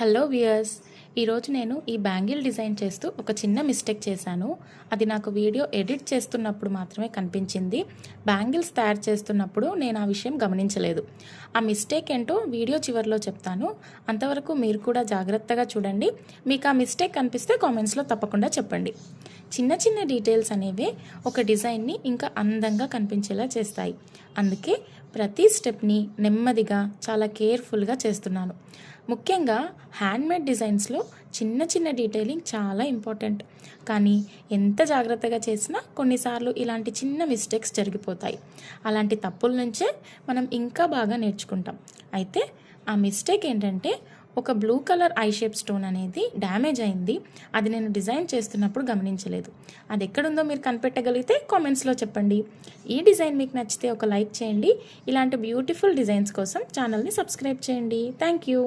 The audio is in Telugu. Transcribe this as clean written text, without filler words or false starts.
హలో వ్యూయర్స్, ఈరోజు నేను ఈ బ్యాంగిల్ డిజైన్ చేస్తూ ఒక చిన్న మిస్టేక్ చేశాను. అది నాకు వీడియో ఎడిట్ చేస్తున్నప్పుడు మాత్రమే కనిపించింది. బ్యాంగిల్స్ తయారు చేస్తున్నప్పుడు నేను ఆ విషయం గమనించలేదు. ఆ మిస్టేక్ ఏంటో వీడియో చివరిలో చెప్తాను. అంతవరకు మీరు కూడా జాగ్రత్తగా చూడండి. మీకు ఆ మిస్టేక్ కనిపిస్తే కామెంట్స్లో తప్పకుండా చెప్పండి. చిన్న చిన్న డీటెయిల్స్ అనేవే ఒక డిజైన్ని ఇంకా అందంగా కనిపించేలా చేస్తాయి. అందుకే ప్రతి స్టెప్ని నెమ్మదిగా చాలా కేర్ఫుల్గా చేస్తున్నాను. ముఖ్యంగా హ్యాండ్మేడ్ డిజైన్స్లో చిన్న చిన్న డీటెయిలింగ్ చాలా ఇంపార్టెంట్. కానీ ఎంత జాగ్రత్తగా చేసినా కొన్నిసార్లు ఇలాంటి చిన్న మిస్టేక్స్ జరిగిపోతాయి. అలాంటి తప్పుల నుంచే మనం ఇంకా బాగా నేర్చుకుంటాం. అయితే ఆ మిస్టేక్ ఏంటంటే, ఒక blue colour I shape stone అనేది డ్యామేజ్ అయింది. అది నేను డిజైన్ చేస్తున్నప్పుడు గమనించలేదు. అది ఎక్కడుందో మీరు కనిపెట్టగలిగితే కామెంట్స్లో చెప్పండి. ఈ డిజైన్ మీకు నచ్చితే ఒక లైక్ చేయండి. ఇలాంటి బ్యూటిఫుల్ డిజైన్స్ కోసం ఛానల్ని సబ్స్క్రైబ్ చేయండి. Thank you.